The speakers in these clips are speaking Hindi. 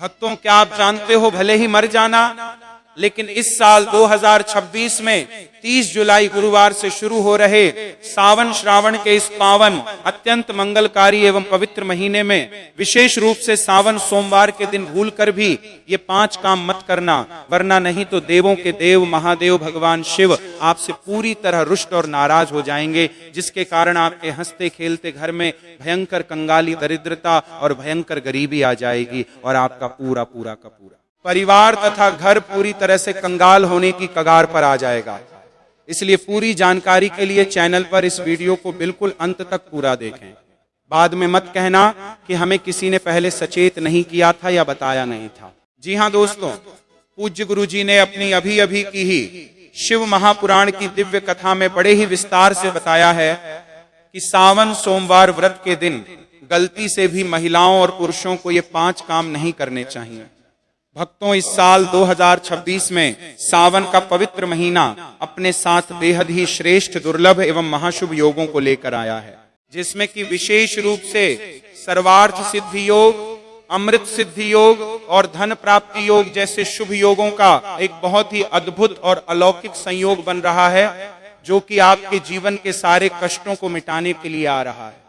भक्तों, क्या आप जानते हो, भले ही मर जाना, लेकिन इस साल 2026 में 30 जुलाई गुरुवार से शुरू हो रहे सावन श्रावण के इस पावन अत्यंत मंगलकारी एवं पवित्र महीने में विशेष रूप से सावन सोमवार के दिन भूलकर भी ये 5 काम मत करना, वरना नहीं तो देवों के देव महादेव भगवान शिव आपसे पूरी तरह रुष्ट और नाराज हो जाएंगे, जिसके कारण आपके हंसते खेलते घर में भयंकर कंगाली, दरिद्रता और भयंकर गरीबी आ जाएगी और आपका पूरा का पूरा परिवार तथा घर पूरी तरह से कंगाल होने की कगार पर आ जाएगा। इसलिए पूरी जानकारी के लिए चैनल पर इस वीडियो को बिल्कुल अंत तक पूरा देखें। बाद में मत कहना कि हमें किसी ने पहले सचेत नहीं किया था या बताया नहीं था। जी हाँ दोस्तों, पूज्य गुरु जी ने अपनी अभी की ही शिव महापुराण की दिव्य कथा में बड़े ही विस्तार से बताया है कि सावन सोमवार व्रत के दिन गलती से भी महिलाओं और पुरुषों को ये 5 काम नहीं करने चाहिए। भक्तों, इस साल 2026 में सावन का पवित्र महीना अपने साथ बेहद ही श्रेष्ठ, दुर्लभ एवं महाशुभ योगों को लेकर आया है, जिसमें कि विशेष रूप से सर्वार्थ सिद्धि योग, अमृत सिद्धि योग और धन प्राप्ति योग जैसे शुभ योगों का एक बहुत ही अद्भुत और अलौकिक संयोग बन रहा है, जो कि आपके जीवन के सारे कष्टों को मिटाने के लिए आ रहा है।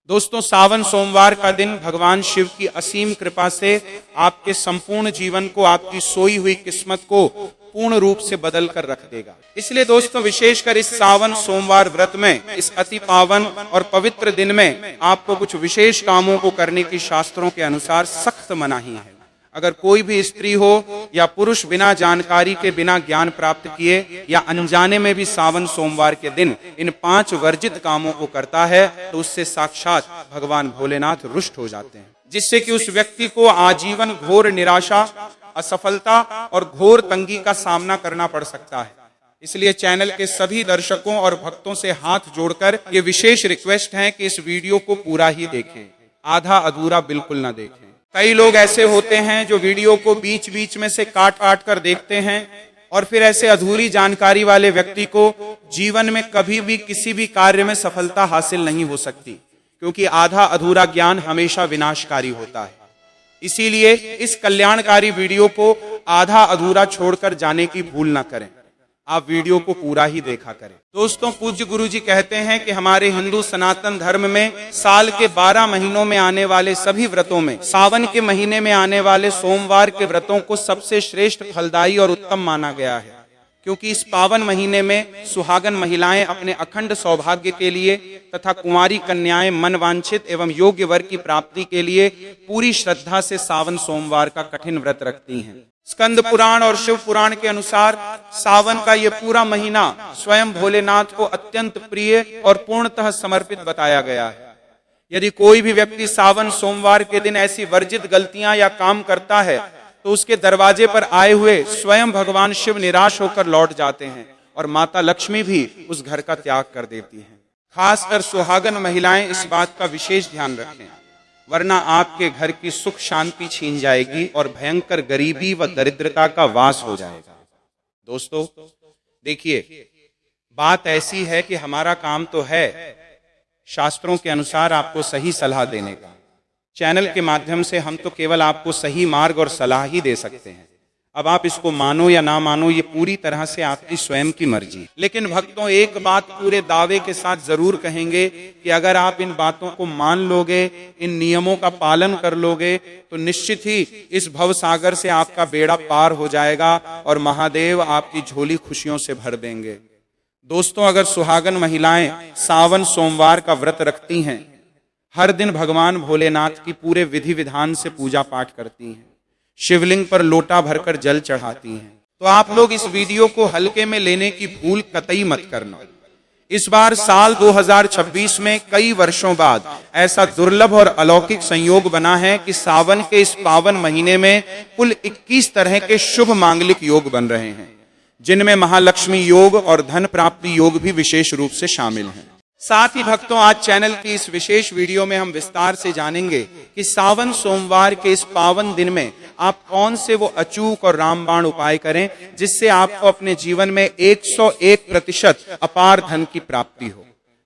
दोस्तों, सावन सोमवार का दिन भगवान शिव की असीम कृपा से आपके संपूर्ण जीवन को, आपकी सोई हुई किस्मत को पूर्ण रूप से बदल कर रख देगा। इसलिए दोस्तों, विशेषकर इस सावन सोमवार व्रत में, इस अति पावन और पवित्र दिन में आपको कुछ विशेष कामों को करने की शास्त्रों के अनुसार सख्त मनाही है। अगर कोई भी स्त्री हो या पुरुष बिना जानकारी के, बिना ज्ञान प्राप्त किए या अनजाने में भी सावन सोमवार के दिन इन 5 वर्जित कामों को करता है, तो उससे साक्षात भगवान भोलेनाथ रुष्ट हो जाते हैं, जिससे कि उस व्यक्ति को आजीवन घोर निराशा, असफलता और घोर तंगी का सामना करना पड़ सकता है। इसलिए चैनल के सभी दर्शकों और भक्तों से हाथ जोड़कर ये विशेष रिक्वेस्ट है कि इस वीडियो को पूरा ही देखें, आधा अधूरा बिल्कुल न देखें। कई लोग ऐसे होते हैं जो वीडियो को बीच में से काट कर देखते हैं और फिर ऐसे अधूरी जानकारी वाले व्यक्ति को जीवन में कभी भी किसी भी कार्य में सफलता हासिल नहीं हो सकती, क्योंकि आधा अधूरा ज्ञान हमेशा विनाशकारी होता है। इसीलिए इस कल्याणकारी वीडियो को आधा अधूरा छोड़कर जाने की भूल न करें, आप वीडियो को पूरा ही देखा करें। दोस्तों, पूज्य गुरु जी कहते हैं कि हमारे हिंदू सनातन धर्म में साल के 12 महीनों में आने वाले सभी व्रतों में सावन के महीने में आने वाले सोमवार के व्रतों को सबसे श्रेष्ठ, फलदायी और उत्तम माना गया है, क्योंकि इस पावन महीने में सुहागन महिलाएं अपने अखंड सौभाग्य के लिए तथा कुंवारी कन्याएं मन वांछित एवं योग्य वर की प्राप्ति के लिए पूरी श्रद्धा से सावन सोमवार का कठिन व्रत रखती हैं। स्कंद पुराण और शिव पुराण के अनुसार सावन का ये पूरा महीना स्वयं भोलेनाथ को अत्यंत प्रिय और पूर्णतः समर्पित बताया गया है। यदि कोई भी व्यक्ति सावन सोमवार के दिन ऐसी वर्जित गलतियां या काम करता है, तो उसके दरवाजे पर आए हुए स्वयं भगवान शिव निराश होकर लौट जाते हैं और माता लक्ष्मी भी उस घर का त्याग कर देती हैं। खासकर सुहागन महिलाएं इस बात का विशेष ध्यान रखें, वरना आपके घर की सुख शांति छीन जाएगी और भयंकर गरीबी व दरिद्रता का वास हो जाएगा। दोस्तों देखिए, बात ऐसी है कि हमारा काम तो है शास्त्रों के अनुसार आपको सही सलाह देने का। चैनल के माध्यम से हम तो केवल आपको सही मार्ग और सलाह ही दे सकते हैं। अब आप इसको मानो या ना मानो, ये पूरी तरह से आपकी स्वयं की मर्जी। लेकिन भक्तों, एक बात पूरे दावे के साथ जरूर कहेंगे कि अगर आप इन बातों को मान लोगे, इन नियमों का पालन कर लोगे, तो निश्चित ही इस भव सागर से आपका बेड़ा पार हो जाएगा और महादेव आपकी झोली खुशियों से भर देंगे। दोस्तों, अगर सुहागन महिलाएं सावन सोमवार का व्रत रखती हैं, हर दिन भगवान भोलेनाथ की पूरे विधि विधान से पूजा पाठ करती हैं, शिवलिंग पर लोटा भरकर जल चढ़ाती हैं, तो आप लोग इस वीडियो को हल्के में लेने की भूल कतई मत करना। इस बार साल 2026 में कई वर्षों बाद ऐसा दुर्लभ और अलौकिक संयोग बना है कि सावन के इस पावन महीने में कुल 21 तरह के शुभ मांगलिक योग बन रहे हैं, जिनमें महालक्ष्मी योग और धन प्राप्ति योग भी विशेष रूप से शामिल हैं। साथ ही भक्तों, आज चैनल की इस विशेष वीडियो में हम विस्तार से जानेंगे कि सावन सोमवार के इस पावन दिन में आप कौन से वो अचूक और रामबाण उपाय करें, जिससे आपको अपने जीवन में 101% अपार धन की प्राप्ति हो,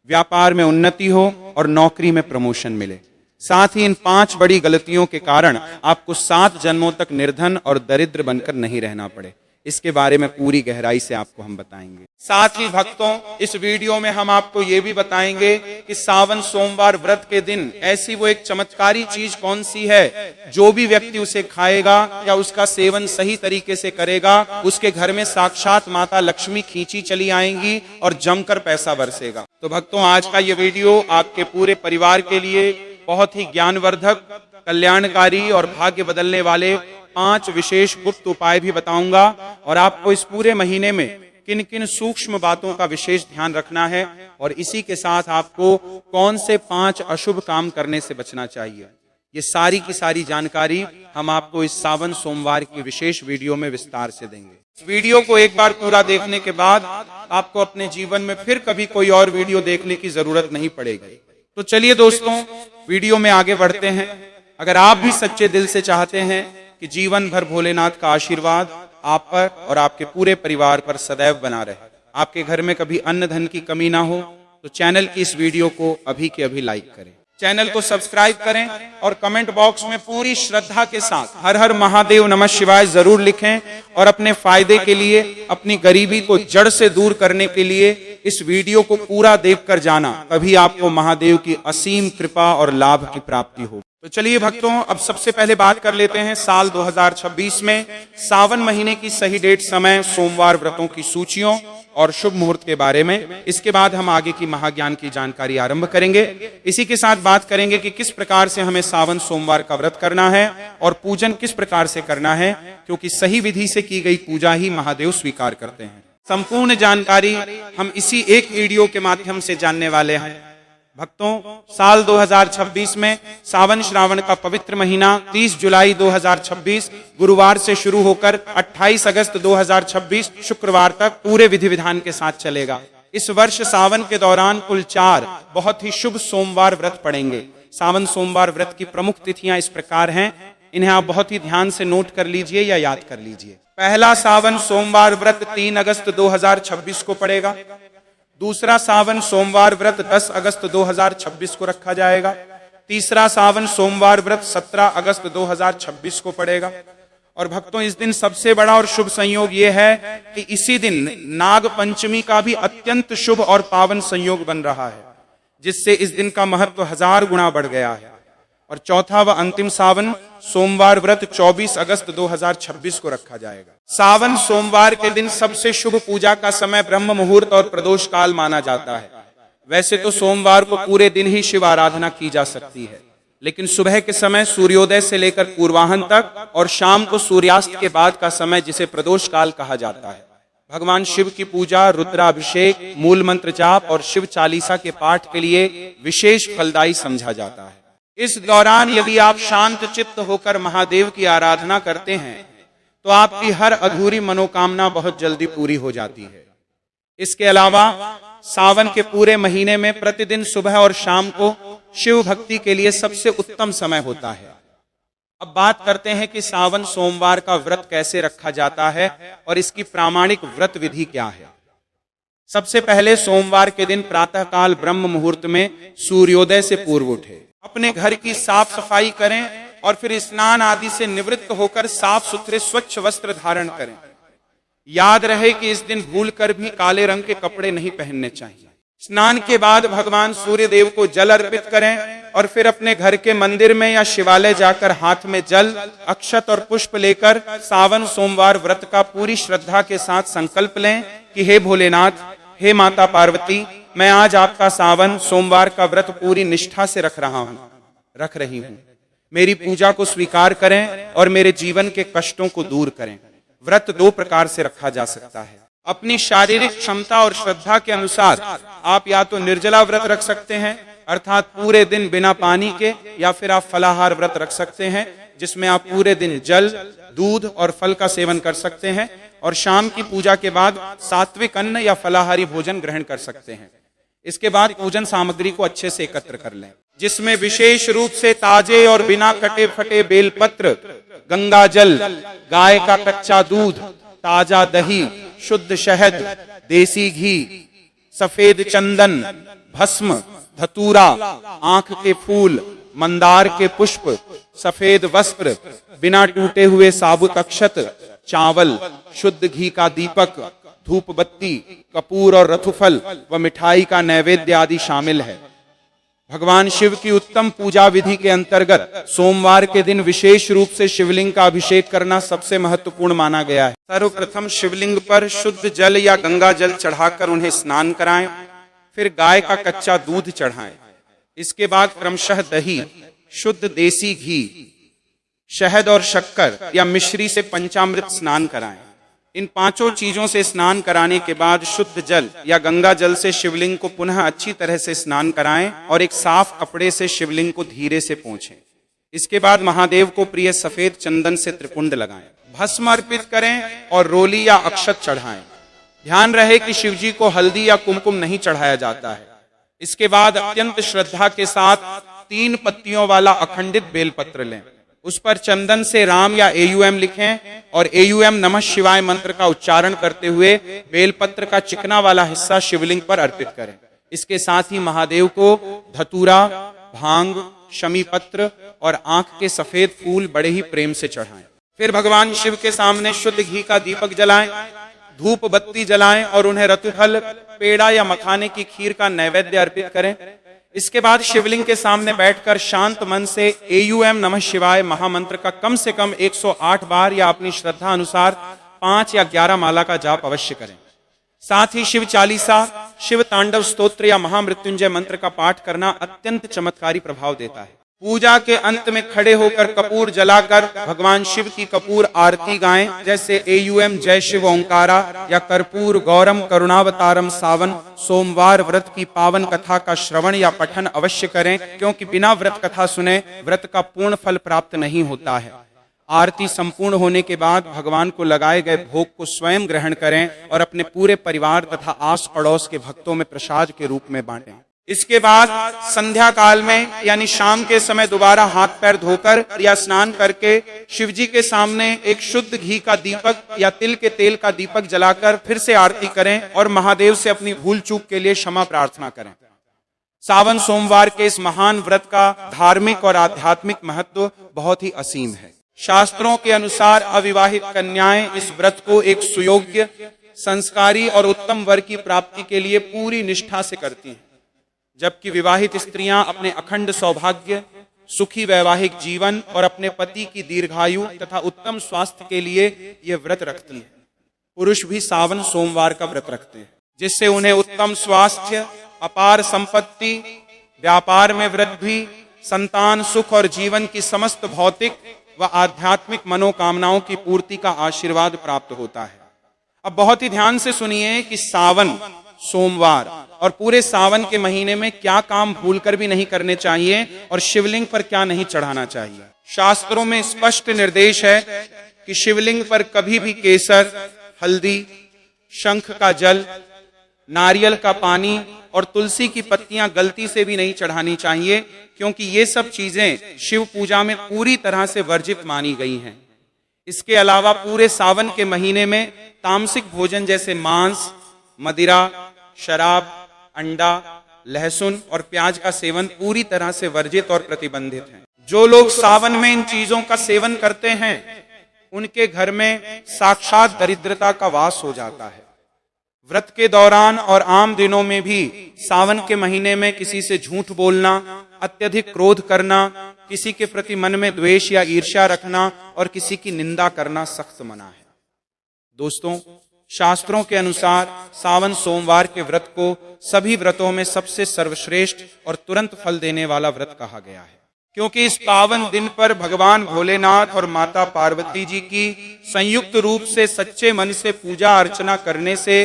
व्यापार में उन्नति हो और नौकरी में प्रमोशन मिले। साथ ही इन 5 बड़ी गलतियों के कारण आपको 7 जन्मों तक निर्धन और दरिद्र बनकर नहीं रहना पड़े। इसके बारे में पूरी गहराई से आपको हम बताएंगे। साथ ही भक्तों, इस वीडियो में हम आपको ये भी बताएंगे कि सावन सोमवार व्रत के दिन ऐसी वो एक चमत्कारी चीज कौन सी है जो भी व्यक्ति उसे खाएगा या उसका सेवन सही तरीके से करेगा, उसके घर में साक्षात माता लक्ष्मी खींची चली आएंगी और जमकर पैसा बरसेगा। तो भक्तों, आज का ये वीडियो आपके पूरे परिवार के लिए बहुत ही ज्ञानवर्धक, कल्याणकारी और भाग्य बदलने वाले 5 विशेष गुप्त उपाय भी बताऊंगा और आपको इस पूरे महीने में किन किन सूक्ष्म बातों का विशेष ध्यान रखना है और इसी के साथ आपको कौन से 5 अशुभ काम करने से बचना चाहिए। ये सारी की सारी जानकारी हम आपको इस सावन सोमवार की विशेष वीडियो में विस्तार से देंगे। इस वीडियो को एक बार पूरा देखने के बाद आपको अपने जीवन में फिर कभी कोई और वीडियो देखने की जरूरत नहीं पड़ेगी। तो चलिए दोस्तों, वीडियो में आगे बढ़ते हैं। अगर आप भी सच्चे दिल से चाहते हैं कि जीवन भर भोलेनाथ का आशीर्वाद आप पर और आपके पूरे परिवार पर सदैव बना रहे, आपके घर में कभी अन्न धन की कमी ना हो, तो चैनल की इस वीडियो को अभी के अभी लाइक करें, चैनल को सब्सक्राइब करें और कमेंट बॉक्स में पूरी श्रद्धा के साथ हर हर महादेव नमः शिवाय जरूर लिखें और अपने फायदे के लिए, अपनी गरीबी को जड़ से दूर करने के लिए इस वीडियो को पूरा देखकर जाना, तभी आपको महादेव की असीम कृपा और लाभ की प्राप्ति होगी। तो चलिए भक्तों, अब सबसे पहले बात कर लेते हैं साल 2026 में सावन महीने की सही डेट, समय, सोमवार व्रतों की सूचियों और शुभ मुहूर्त के बारे में। इसके बाद हम आगे की महाज्ञान की जानकारी आरंभ करेंगे। इसी के साथ बात करेंगे कि किस प्रकार से हमें सावन सोमवार का व्रत करना है और पूजन किस प्रकार से करना है, क्योंकि सही विधि से की गई पूजा ही महादेव स्वीकार करते हैं। संपूर्ण जानकारी हम इसी एक वीडियो के माध्यम से जानने वाले हैं। भक्तों, साल 2026 में सावन श्रावण का पवित्र महीना 30 जुलाई 2026 गुरुवार से शुरू होकर 28 अगस्त 2026 शुक्रवार तक पूरे विधि विधान के साथ चलेगा। इस वर्ष सावन के दौरान कुल 4 बहुत ही शुभ सोमवार व्रत पड़ेंगे। सावन सोमवार व्रत की प्रमुख तिथियां इस प्रकार हैं, इन्हें आप बहुत ही ध्यान से नोट कर लीजिए या याद कर लीजिए। पहला सावन सोमवार व्रत 3 अगस्त 2026 को पड़ेगा। दूसरा सावन सोमवार व्रत 10 अगस्त 2026 को रखा जाएगा। तीसरा सावन सोमवार व्रत 17 अगस्त 2026 को पड़ेगा। और भक्तों, इस दिन सबसे बड़ा और शुभ संयोग ये है कि इसी दिन नाग पंचमी का भी अत्यंत शुभ और पावन संयोग बन रहा है, जिससे इस दिन का महत्व 1000 गुना बढ़ गया है। और चौथा व अंतिम सावन सोमवार व्रत 24 अगस्त 2026 को रखा जाएगा। सावन सोमवार के दिन सबसे शुभ पूजा का समय ब्रह्म मुहूर्त और प्रदोष काल माना जाता है। वैसे तो सोमवार को पूरे दिन ही शिव आराधना की जा सकती है, लेकिन सुबह के समय सूर्योदय से लेकर पूर्वाहन तक और शाम को सूर्यास्त के बाद का समय, जिसे प्रदोष काल कहा जाता है, भगवान शिव की पूजा, रुद्राभिषेक, मूल मंत्र जाप और शिव चालीसा के पाठ के लिए विशेष फलदायी समझा जाता है। इस दौरान यदि आप शांत चित्त होकर महादेव की आराधना करते हैं तो आपकी हर अधूरी मनोकामना बहुत जल्दी पूरी हो जाती है। इसके अलावा सावन के पूरे महीने में प्रतिदिन सुबह और शाम को शिव भक्ति के लिए सबसे उत्तम समय होता है। अब बात करते हैं कि सावन सोमवार का व्रत कैसे रखा जाता है और इसकी प्रामाणिक व्रत विधि क्या है। सबसे पहले सोमवार के दिन प्रातःकाल ब्रह्म मुहूर्त में सूर्योदय से पूर्व उठे, अपने घर की साफ सफाई करें और फिर स्नान आदि से निवृत्त होकर साफ सुथरे स्वच्छ वस्त्र धारण करें। याद रहे कि इस दिन भूलकर भी काले रंग के कपड़े नहीं पहनने चाहिए। स्नान के बाद भगवान सूर्य देव को जल अर्पित करें और फिर अपने घर के मंदिर में या शिवालय जाकर हाथ में जल, अक्षत और पुष्प लेकर सावन सोमवार व्रत का पूरी श्रद्धा के साथ संकल्प लें कि हे भोलेनाथ, हे माता पार्वती, मैं आज आपका सावन सोमवार का व्रत पूरी निष्ठा से रख रही हूँ। मेरी पूजा को स्वीकार करें और मेरे जीवन के कष्टों को दूर करें। व्रत 2 प्रकार से रखा जा सकता है। अपनी शारीरिक क्षमता और श्रद्धा के अनुसार आप या तो निर्जला व्रत रख सकते हैं, अर्थात पूरे दिन बिना पानी के, या फिर आप फलाहार व्रत रख सकते हैं, जिसमें आप पूरे दिन जल, दूध और फल का सेवन कर सकते हैं और शाम की पूजा के बाद सात्विक अन्न या फलाहारी भोजन ग्रहण कर सकते हैं। इसके बाद पूजन सामग्री को अच्छे से एकत्र कर लें, जिसमें विशेष रूप से ताजे और बिना कटे फटे बेलपत्र, गंगा जल, गाय का कच्चा दूध, ताजा दही, शुद्ध शहद, देसी घी, सफेद चंदन, भस्म, धतूरा, आंख के फूल, मंदार के पुष्प, सफेद वस्त्र, बिना टूटे हुए साबुत अक्षत, चावल, शुद्ध घी का दीपक, धूप बत्ती, कपूर और रथुफल व मिठाई का नैवेद्य आदि शामिल है। भगवान शिव की उत्तम पूजा विधि के अंतर्गत सोमवार के दिन विशेष रूप से शिवलिंग का अभिषेक करना सबसे महत्वपूर्ण माना गया है। सर्वप्रथम शिवलिंग पर शुद्ध जल या गंगा जल चढ़ाकर उन्हें स्नान कराएं, फिर गाय का कच्चा दूध चढ़ाएं। इसके बाद क्रमशः दही, शुद्ध देसी घी, शहद और शक्कर या मिश्री से पंचामृत स्नान कराएं। इन पांचों चीजों से स्नान कराने के बाद शुद्ध जल या गंगा जल से शिवलिंग को पुनः अच्छी तरह से स्नान कराएं और एक साफ कपड़े से शिवलिंग को धीरे से पोंछें। इसके बाद महादेव को प्रिय सफेद चंदन से त्रिपुंड लगाएं, भस्म अर्पित करें और रोली या अक्षत चढ़ाएं। ध्यान रहे कि शिवजी को हल्दी या कुमकुम नहीं चढ़ाया जाता है। इसके बाद अत्यंत श्रद्धा के साथ 3 पत्तियों वाला अखंडित बेलपत्र लें, उस पर चंदन से राम या AUM लिखें और AUM नमः शिवाय मंत्र का उच्चारण करते हुए बेलपत्र का चिकना वाला हिस्सा शिवलिंग पर अर्पित करें। इसके साथ ही महादेव को धतूरा, भांग, शमी पत्र और आंख के सफेद फूल बड़े ही प्रेम से चढ़ाएं। फिर भगवान शिव के सामने शुद्ध घी का दीपक जलाएं, धूप बत्ती जलाएं और उन्हें रतुफल, पेड़ा या मखाने की खीर का नैवेद्य अर्पित करें। इसके बाद शिवलिंग के सामने बैठकर शांत मन से AUM नमः शिवाय महामंत्र का कम से कम 108 बार या अपनी श्रद्धा अनुसार 5 या 11 माला का जाप अवश्य करें। साथ ही शिव चालीसा, शिव तांडव स्तोत्र या महामृत्युंजय मंत्र का पाठ करना अत्यंत चमत्कारी प्रभाव देता है। पूजा के अंत में खड़े होकर कपूर जलाकर भगवान शिव की कपूर आरती गाएं, जैसे AUM जय शिव ओंकारा या कर्पूर गौरम करुणावतारम सावन। सोमवार व्रत की पावन कथा का श्रवण या पठन अवश्य करें, क्योंकि बिना व्रत कथा सुने व्रत का पूर्ण फल प्राप्त नहीं होता है। आरती संपूर्ण होने के बाद भगवान को लगाए गए भोग को स्वयं ग्रहण करें और अपने पूरे परिवार तथा आस पड़ोस के भक्तों में प्रसाद के रूप में बांटें। इसके बाद संध्या काल में यानी शाम के समय दोबारा हाथ पैर धोकर या स्नान करके शिवजी के सामने एक शुद्ध घी का दीपक या तिल के तेल का दीपक जलाकर फिर से आरती करें और महादेव से अपनी भूल चूक के लिए क्षमा प्रार्थना करें। सावन सोमवार के इस महान व्रत का धार्मिक और आध्यात्मिक महत्व बहुत ही असीम है। शास्त्रों के अनुसार अविवाहित कन्याएं इस व्रत को एक सुयोग्य, संस्कारी और उत्तम वर की प्राप्ति के लिए पूरी निष्ठा से करती हैं, जबकि विवाहित स्त्रियां अपने अखंड सौभाग्य, सुखी वैवाहिक जीवन और अपने पति की दीर्घायु तथा उत्तम स्वास्थ्य के लिए ये व्रत रखती हैं। पुरुष भी सावन सोमवार का व्रत रखते हैं, जिससे उन्हें उत्तम स्वास्थ्य, अपार संपत्ति, व्यापार में वृद्धि, संतान सुख और जीवन की समस्त भौतिक व आध्यात्मिक मनोकामनाओं की पूर्ति का आशीर्वाद प्राप्त होता है। अब बहुत ही ध्यान से सुनिए कि सावन सोमवार और पूरे सावन के महीने में क्या काम भूलकर भी नहीं करने चाहिए और शिवलिंग पर क्या नहीं चढ़ाना चाहिए। शास्त्रों में स्पष्ट निर्देश है कि शिवलिंग पर कभी भी केसर, हल्दी, शंख का जल, नारियल का पानी और तुलसी की पत्तियां गलती से भी नहीं चढ़ानी चाहिए, क्योंकि ये सब चीजें शिव पूजा में पूरी तरह से वर्जित मानी गई हैं। इसके अलावा पूरे सावन के महीने में तामसिक भोजन जैसे मांस, मदिरा, शराब, अंडा, लहसुन और प्याज का सेवन पूरी तरह से वर्जित और प्रतिबंधित है। जो लोग सावन में इन चीजों का सेवन करते हैं, उनके घर में साक्षात दरिद्रता का वास हो जाता है। व्रत के दौरान और आम दिनों में भी सावन के महीने में किसी से झूठ बोलना, अत्यधिक क्रोध करना, किसी के प्रति मन में द्वेष या ईर्ष्या रखना और किसी की निंदा करना सख्त मना है। दोस्तों, शास्त्रों के अनुसार सावन सोमवार के व्रत को सभी व्रतों में सबसे सर्वश्रेष्ठ और तुरंत फल देने वाला व्रत कहा गया है, क्योंकि इस पावन दिन पर भगवान भोलेनाथ और माता पार्वती जी की संयुक्त रूप से सच्चे मन से पूजा अर्चना करने से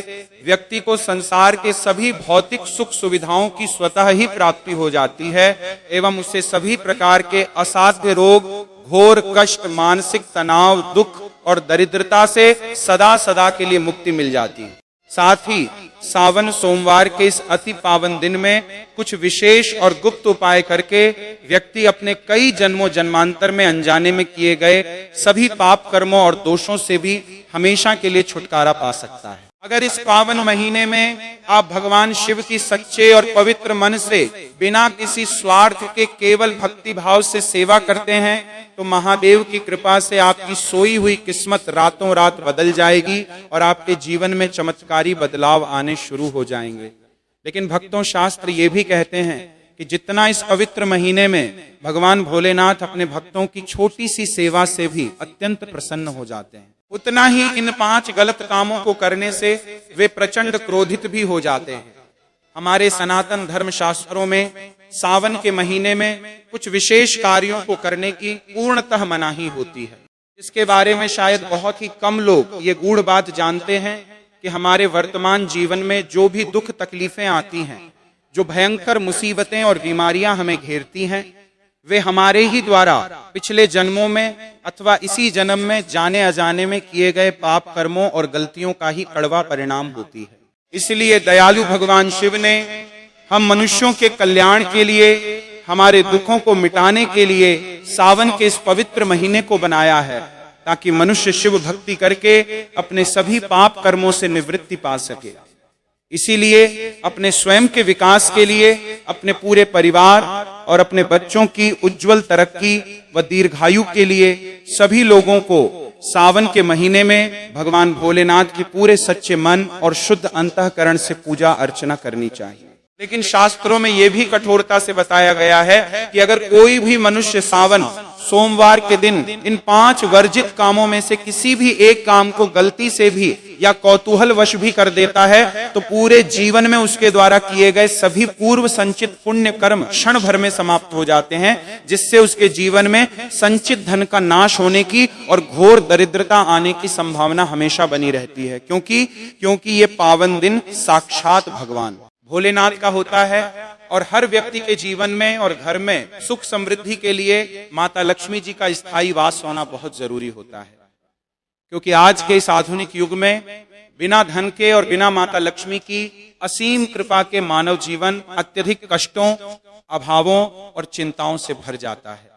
व्यक्ति को संसार के सभी भौतिक सुख सुविधाओं की स्वतः ही प्राप्ति हो जाती है एवं उसे सभी प्रकार के असाध्य रोग, घोर कष्ट, मानसिक तनाव, दुख और दरिद्रता से सदा सदा के लिए मुक्ति मिल जाती है। साथ ही सावन सोमवार के इस अति पावन दिन में कुछ विशेष और गुप्त उपाय करके व्यक्ति अपने कई जन्मों जन्मांतर में अनजाने में किए गए सभी पाप कर्मों और दोषों से भी हमेशा के लिए छुटकारा पा सकता है। अगर इस पावन महीने में आप भगवान शिव की सच्चे और पवित्र मन से बिना किसी स्वार्थ के केवल भक्ति भाव से सेवा करते हैं तो महादेव की कृपा से आपकी सोई हुई किस्मत रातों रात बदल जाएगी और आपके जीवन में चमत्कारी बदलाव आने शुरू हो जाएंगे। लेकिन भक्तों, शास्त्र ये भी कहते हैं कि जितना इस पवित्र महीने में भगवान भोलेनाथ अपने भक्तों की छोटी सी सेवा से भी अत्यंत प्रसन्न हो जाते हैं, उतना ही इन 5 गलत कामों को करने से वे प्रचंड क्रोधित भी हो जाते हैं। हमारे सनातन धर्म शास्त्रों में सावन के महीने में कुछ विशेष कार्यों को करने की पूर्णतः मनाही होती है। इसके बारे में शायद बहुत ही कम लोग ये गूढ़ बात जानते हैं कि हमारे वर्तमान जीवन में जो भी दुख तकलीफें आती हैं, जो भयंकर मुसीबतें और बीमारियां हमें घेरती हैं, वे हमारे ही द्वारा पिछले जन्मों में अथवा इसी जन्म में जाने अजाने में किए गए पाप कर्मों और गलतियों का ही कड़वा परिणाम होती है। इसलिए दयालु भगवान शिव ने हम मनुष्यों के कल्याण के लिए, हमारे दुखों को मिटाने के लिए सावन के इस पवित्र महीने को बनाया है ताकि मनुष्य शिव भक्ति करके अपने सभी पाप कर्मों से निवृत्ति पा सके। इसीलिए अपने स्वयं के विकास के लिए, अपने पूरे परिवार और अपने बच्चों की उज्जवल तरक्की व दीर्घायु के लिए सभी लोगों को सावन के महीने में भगवान भोलेनाथ की पूरे सच्चे मन और शुद्ध अंतःकरण से पूजा अर्चना करनी चाहिए। लेकिन शास्त्रों में यह भी कठोरता से बताया गया है कि अगर कोई भी मनुष्य सावन सोमवार के दिन इन 5 वर्जित कामों में से किसी भी एक काम को गलती से भी या कौतूहलवश भी कर देता है तो पूरे जीवन में उसके द्वारा किए गए सभी पूर्व संचित पुण्य कर्म क्षण भर में समाप्त हो जाते हैं, जिससे उसके जीवन में संचित धन का नाश होने की और घोर दरिद्रता आने की संभावना हमेशा बनी रहती है। क्योंकि ये पावन दिन साक्षात भगवान भोलेनाथ का होता है और हर व्यक्ति के जीवन में और घर में सुख समृद्धि के लिए माता लक्ष्मी जी का स्थायी वास होना बहुत जरूरी होता है। क्योंकि आज के इस आधुनिक युग में बिना धन के और बिना माता लक्ष्मी की असीम कृपा के मानव जीवन अत्यधिक कष्टों, अभावों और चिंताओं से भर जाता है।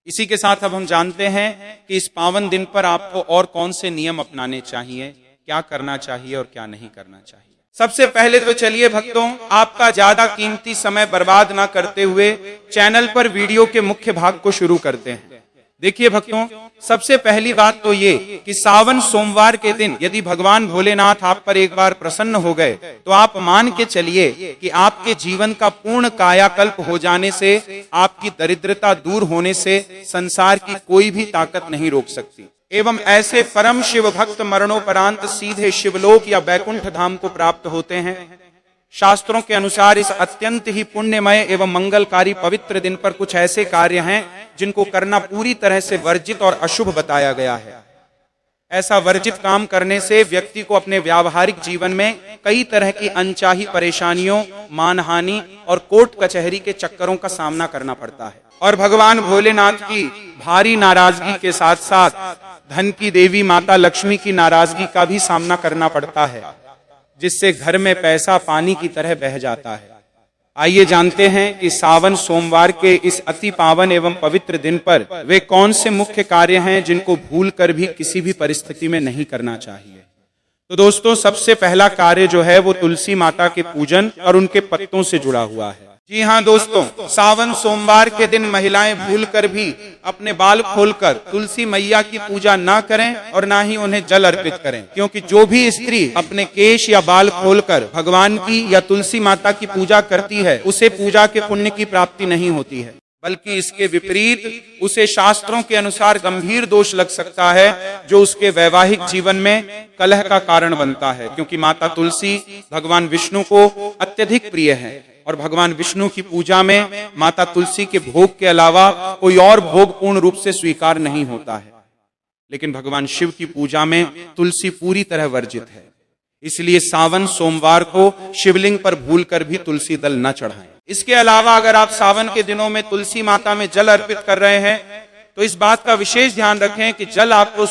इसी के साथ अब हम जानते हैं कि इस पावन दिन पर आपको और कौन से नियम अपनाने चाहिए, क्या करना चाहिए और क्या नहीं करना चाहिए। सबसे पहले तो चलिए भक्तों, आपका ज्यादा कीमती समय बर्बाद ना करते हुए चैनल पर वीडियो के मुख्य भाग को शुरू करते हैं। देखिए भक्तों, सबसे पहली बात तो ये कि सावन सोमवार के दिन यदि भगवान भोलेनाथ आप पर एक बार प्रसन्न हो गए तो आप मान के चलिए कि आपके जीवन का पूर्ण कायाकल्प हो जाने से, आपकी दरिद्रता दूर होने से संसार की कोई भी ताकत नहीं रोक सकती। एवं ऐसे परम शिव भक्त मरणोपरांत सीधे शिवलोक या बैकुंठ धाम को प्राप्त होते हैं। शास्त्रों के अनुसार इस अत्यंत ही पुण्यमय एवं मंगलकारी पवित्र दिन पर कुछ ऐसे कार्य हैं जिनको करना पूरी तरह से वर्जित और अशुभ बताया गया है। ऐसा वर्जित काम करने से व्यक्ति को अपने व्यावहारिक जीवन में कई तरह की अनचाही परेशानियों, मानहानि और कोर्ट कचहरी के चक्करों का सामना करना पड़ता है और भगवान भोलेनाथ की भारी नाराजगी के साथ साथ धन की देवी माता लक्ष्मी की नाराजगी का भी सामना करना पड़ता है, जिससे घर में पैसा पानी की तरह बह जाता है। आइए जानते हैं कि सावन सोमवार के इस अति पावन एवं पवित्र दिन पर वे कौन से मुख्य कार्य हैं जिनको भूलकर भी किसी भी परिस्थिति में नहीं करना चाहिए। तो दोस्तों, सबसे पहला कार्य जो है वो तुलसी माता के पूजन और उनके पत्तों से जुड़ा हुआ है। जी हाँ दोस्तों, सावन सोमवार के दिन महिलाएं भूलकर भी अपने बाल खोलकर तुलसी मैया की पूजा ना करें और ना ही उन्हें जल अर्पित करें, क्योंकि जो भी स्त्री अपने केश या बाल खोलकर भगवान की या तुलसी माता की पूजा करती है उसे पूजा के पुण्य की प्राप्ति नहीं होती है, बल्कि इसके विपरीत उसे शास्त्रों के अनुसार गंभीर दोष लग सकता है जो उसके वैवाहिक जीवन में कलह का कारण बनता है। क्योंकि माता तुलसी भगवान विष्णु को अत्यधिक प्रिय है और भगवान विष्णु की पूजा में माता तुलसी के भोग के अलावा कोई और भोग पूर्ण रूप से स्वीकार नहीं होता है। लेकिन भगवान शिव की पूजा में तुलसी पूरी तरह वर्जित है। इसलिए सावन सोमवार को शिवलिंग पर भूलकर भी तुलसी दल न चढ़ाएं। इसके अलावा अगर आप सावन के दिनों में तुलसी माता में जल अर्पित कर रहे हैं तो इस बात का विशेष ध्यान रखें कि जल आपको